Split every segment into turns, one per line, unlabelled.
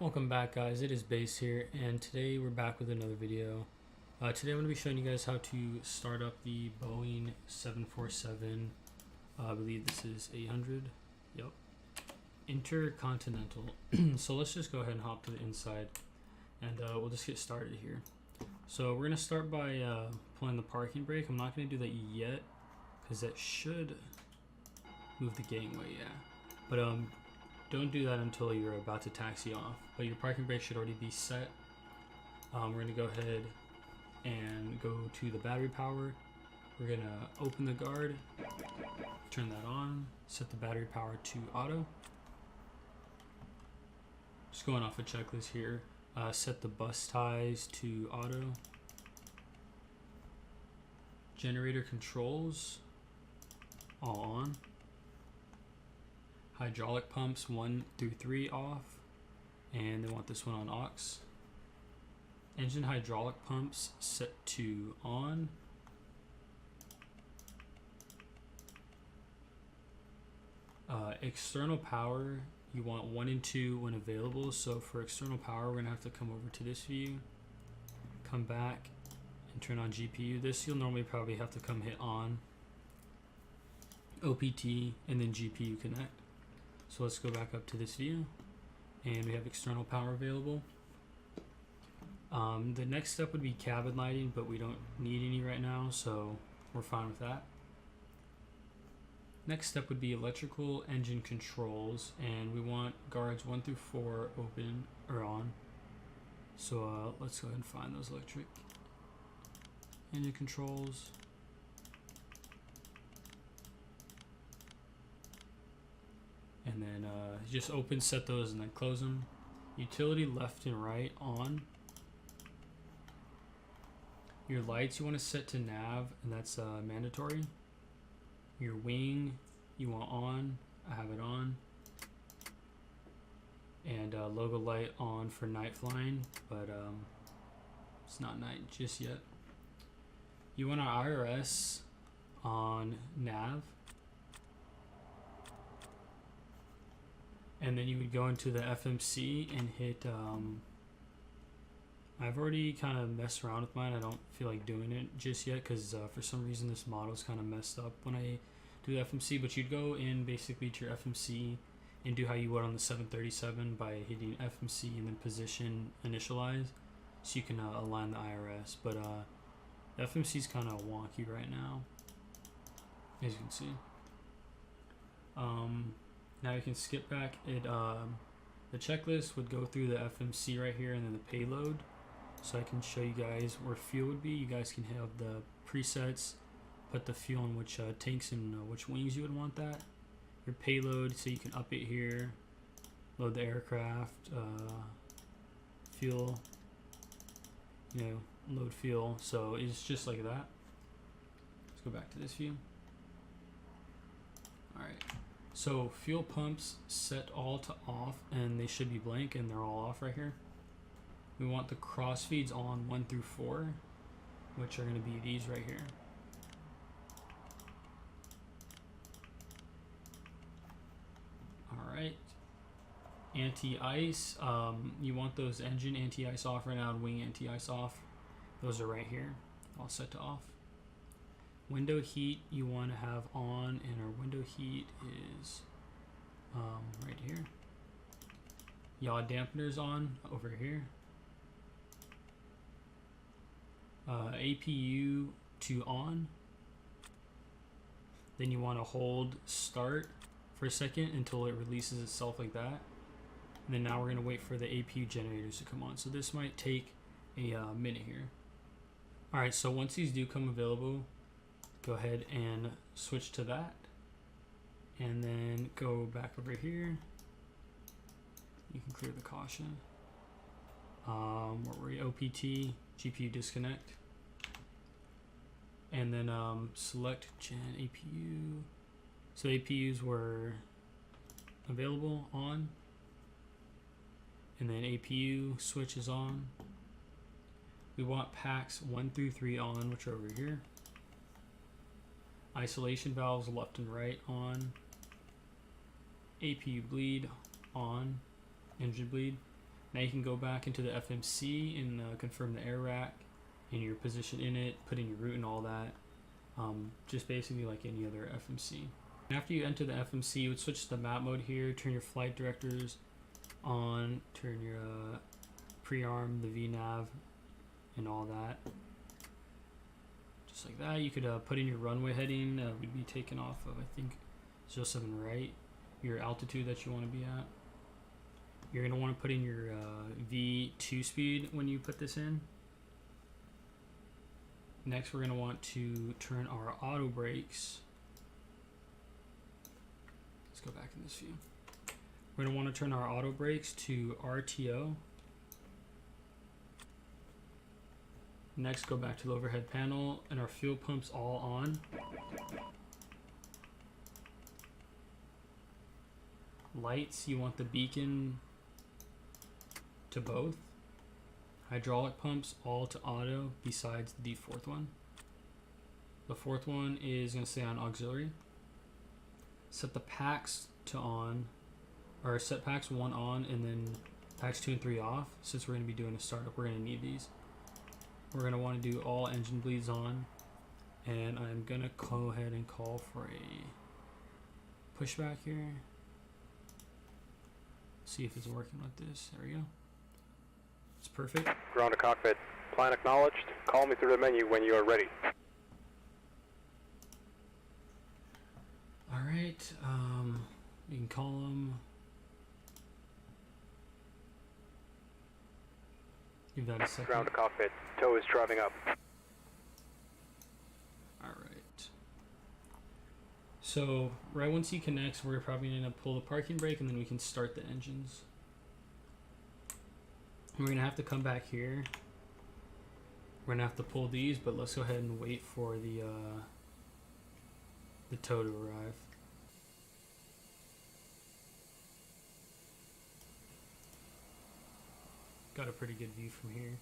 Welcome back, guys. It is Base here, and today we're back with another video. Today I'm going to be showing you guys how to start up the Boeing 747. I believe this is 800. Yep. Intercontinental. So let's just go ahead and hop to the inside, and we'll just get started here. So we're going to start by pulling the parking brake. I'm not going to do that yet, because that should move the gangway, yeah. But don't do that until you're about to taxi off, but your parking brake should already be set. We're going to go ahead and go to the battery power. We're going to open the guard, turn that on, set the battery power to auto. Just going off a checklist here. Set the bus ties to auto. Generator controls all on. Hydraulic pumps 1 through 3 off, and they want this one on aux. Engine hydraulic pumps set to on. External power, you want 1 and 2 when available. So for external power, we're gonna have to come over to this view, come back, and turn on GPU. This you'll normally probably have to come hit on, OPT, and then GPU connect. So let's go back up to this view, and we have external power available. The next step would be cabin lighting, but we don't need any right now, so we're fine with that. Next step would be electrical engine controls, and we want guards 1 through 4 open or on. So let's go ahead and find those electric engine controls. And then just open, set those, and then close them. Utility left and right on. Your lights you want to set to nav, and that's mandatory. Your wing you want on. I have it on. And logo light on for night flying, but it's not night just yet. You want our IRS on nav. And then you would go into the FMC and hit, I've already kind of messed around with mine. I don't feel like doing it just yet because for some reason this model is kind of messed up when I do the FMC. But you'd go in basically to your FMC and do how you would on the 737 by hitting FMC and then position initialize, so you can align the IRS. But the FMC is kind of wonky right now, as you can see. Now you can skip back. The checklist would go through the FMC right here and then the payload. So I can show you guys where fuel would be. You guys can have the presets, put the fuel in which tanks and which wings you would want that. Your payload, so you can up it here, load the aircraft, fuel, load fuel. So it's just like that. Let's go back to this view. All right. So fuel pumps set all to off, and they should be blank, and they're all off right here. We want the cross feeds on 1 through 4, which are going to be these right here. All right. Anti-ice, you want those engine anti-ice off right now and wing anti-ice off. Those are right here, all set to off. Window heat you want to have on, and our window heat is right here. Yaw dampeners on over here. APU to on. Then you want to hold start for a second until it releases itself like that. And then now we're going to wait for the APU generators to come on. So this might take a minute here. Alright, so once these do come available, go ahead and switch to that, and then go back over here. You can clear the caution. What were we? OPT, GPU disconnect, and then select Gen APU. So APUs were available on, and then APU switch is on. We want packs 1 through 3 on, which are over here. Isolation valves left and right on. APU bleed on. Engine bleed. Now you can go back into the FMC and confirm the air rack and your position in it, put in your route and all that. Just basically like any other FMC. And after you enter the FMC, you would switch to the map mode here, turn your flight directors on, turn your pre-arm, the VNav, and all that. Just like that. You could put in your runway heading. We'd be taking off of, I think, 07 right. Your altitude that you want to be at. You're going to want to put in your V2 speed when you put this in. Next, we're going to want to turn our auto brakes. Let's go back in this view. We're going to want to turn our auto brakes to RTO. Next, go back to the overhead panel and our fuel pumps all on. Lights, you want the beacon to both. Hydraulic pumps all to auto besides the fourth one. The fourth one is going to stay on auxiliary. Set the packs to on, or set packs 1 on and then packs 2 and 3 off. Since we're going to be doing a startup, we're going to need these. We're going to want to do all engine bleeds on, and I'm going to go ahead and call for a pushback here. See if it's working with this. There we go. It's perfect.
Ground to cockpit. Plan acknowledged. Call me through the menu when you are ready.
All right. You can call them. Give that a second.
Ground to cockpit. Tow is driving up.
All right. So right once he connects, we're probably going to pull the parking brake and then we can start the engines. We're going to have to come back here. We're going to have to pull these, but let's go ahead and wait for the tow to arrive. Got a pretty good view from here.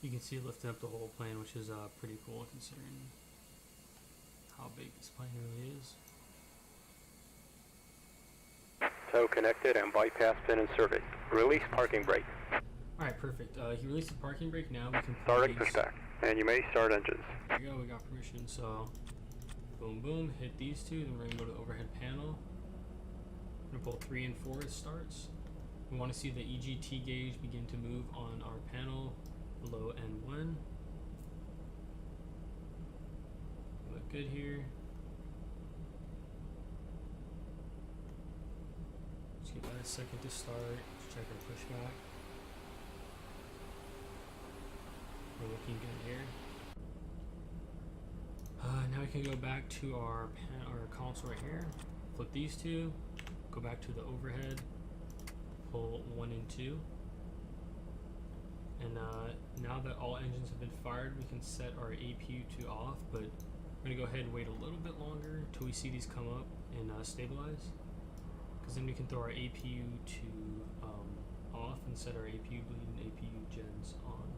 You can see it lifting up the whole plane, which is pretty cool considering how big this plane really is.
Tow connected and bypass pin inserted. Release parking brake.
Alright, perfect. He released the parking brake. Now we can
Start pushback, and you may start engines.
There we go, we got permission. So, boom, boom, hit these two. Then we're going to go to the overhead panel. We're going to pull 3 and 4 as starts. We want to see the EGT gauge begin to move on our panel below N1. Look good here. Just give that a second to start. Let's check our pushback. We're looking good here. Now we can go back to our console right here. Flip these two. Go back to the overhead. Pull 1 and 2. And now that all engines have been fired, we can set our APU to off, but we're going to go ahead and wait a little bit longer until we see these come up and stabilize. Because then we can throw our APU to off and set our APU bleed and APU gens on.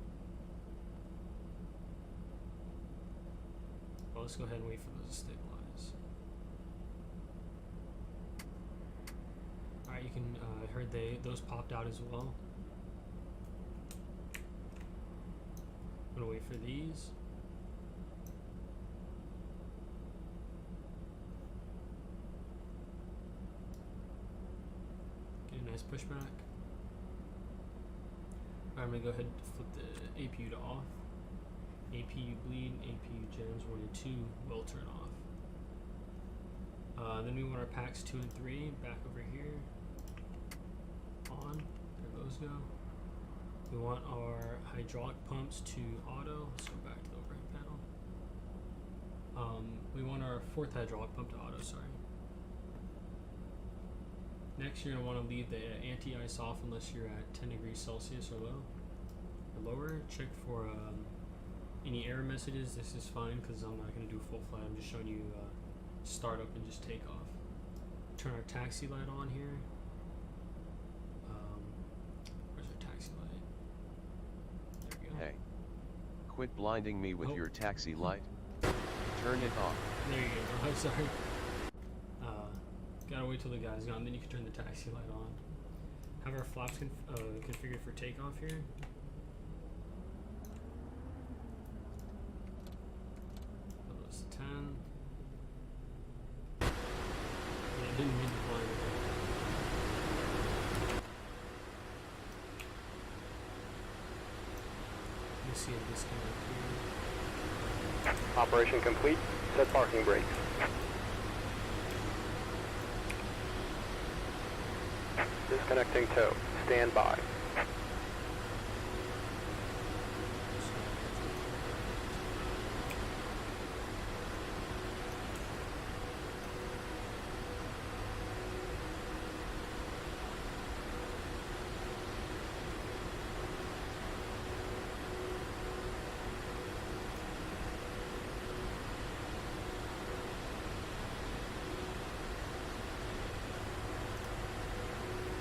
Well, let's go ahead and wait for those to stabilize. Alright, you can, I heard those popped out as well. I'm gonna wait for these. Get a nice pushback. I'm gonna go ahead and flip the APU to off. APU bleed, APU gens 1 and 2 will turn off. Then we want our packs 2 and 3 back over here. On. There those go. We want our hydraulic pumps to auto. Let's go back to the overhead panel. We want our 4th hydraulic pump to auto, sorry. Next, you're going to want to leave the anti-ice off unless you're at 10 degrees Celsius or lower. Check for any error messages. This is fine because I'm not going to do full flight. I'm just showing you start up and just take off. Turn our taxi light on here. Where's our taxi light? There we go.
Hey, quit blinding me with your taxi light. Turn it off.
There you go. I'm sorry. gotta wait till the guy's gone, then you can turn the taxi light on. Have our flaps configured for takeoff here. Those 10. Yeah, it didn't mean to fly. You see a disconnect here.
Operation complete. Set parking brakes. Disconnecting tow. Stand by.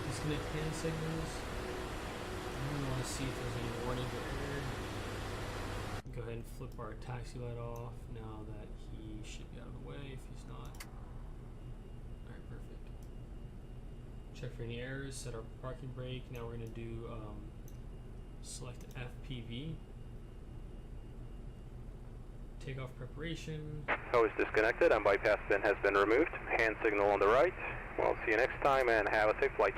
Disconnect hand signals. I want to see if there's any warning or error. Go ahead and flip our taxi light off now that he should be out of the way if he's not. Alright, perfect. Check for any errors, set our parking brake. Now we're going to do select FPV. Takeoff preparation.
Hose disconnected and bypass pin has been removed. Hand signal on the right. We'll see you next time and have a safe flight.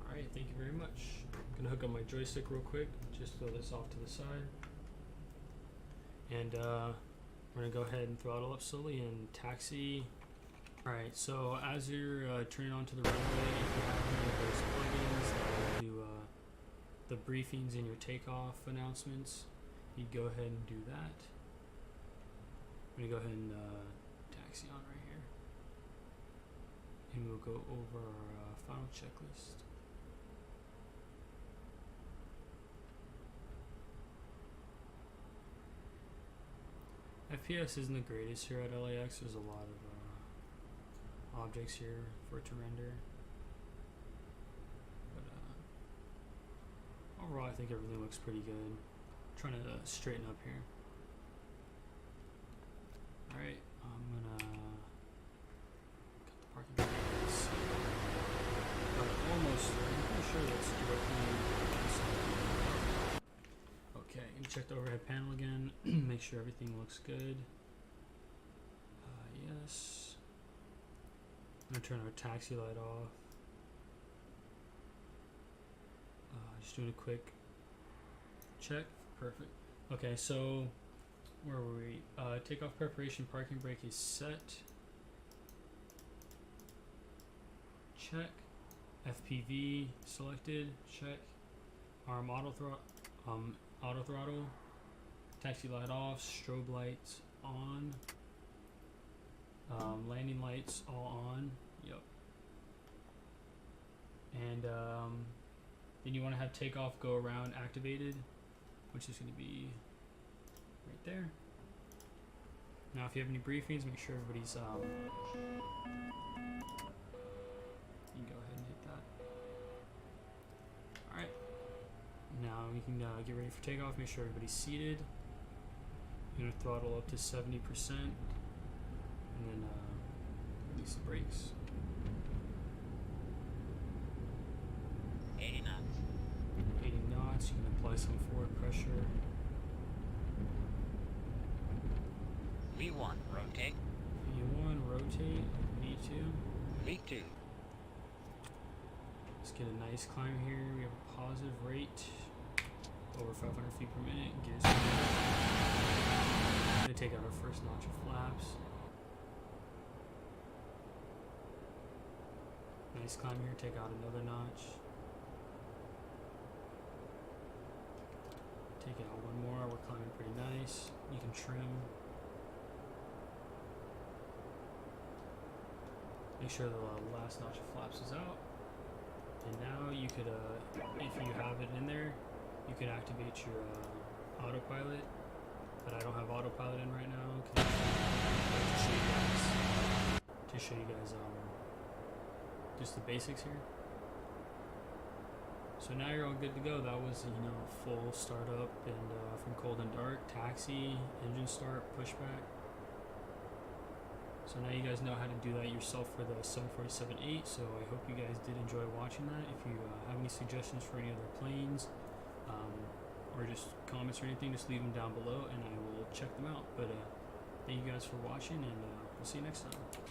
Alright, thank you very much. I'm gonna hook up my joystick real quick, just throw this off to the side. And we're gonna go ahead and throttle up slowly and taxi. Alright, so as you're turning onto the runway, if you have any of those plugins that will do the briefings and your takeoff announcements, you go ahead and do that. I'm gonna go ahead and taxi on right here. And we'll go over our final checklist. FPS isn't the greatest here at LAX. There's a lot of objects here for it to render. But overall, I think everything looks pretty good. I'm trying to straighten up here. Alright, I'm gonna cut the parking brake. Almost there. I'm pretty sure that's directly inside. Okay, and check the overhead panel again. Make sure everything looks good. Yes. I'm gonna turn our taxi light off. Just doing a quick check. Perfect. Okay, so where were we? Takeoff preparation, parking brake is set. Check. FPV selected. Check. Arm auto throttle. Taxi light off. Strobe lights on. Landing lights all on. Yep. And then you want to have takeoff go around activated, which is going to be right there. Now, if you have any briefings, make sure everybody's. You can go ahead and hit that. All right. Now we can get ready for takeoff. Make sure everybody's seated. You're gonna throttle up to 70%, and then release the brakes.
80 knots.
80 knots. You can apply some forward pressure.
V1, rotate.
V1, rotate. V2.
V2.
Let's get a nice climb here. We have a positive rate, over 500 feet per minute. Gears. Gonna take out our first notch of flaps. Nice climb here. Take out another notch. Take out one more. We're climbing pretty nice. You can trim. Make sure the last notch of flaps is out. And now you could, if you have it in there, you could activate your autopilot. But I don't have autopilot in right now. To show you guys just the basics here. So now you're all good to go. That was, full startup and from cold and dark, taxi, engine start, pushback. So now you guys know how to do that yourself for the 747-8. So I hope you guys did enjoy watching that. If you have any suggestions for any other planes, or just comments or anything, just leave them down below and I will check them out. But thank you guys for watching, and we'll see you next time.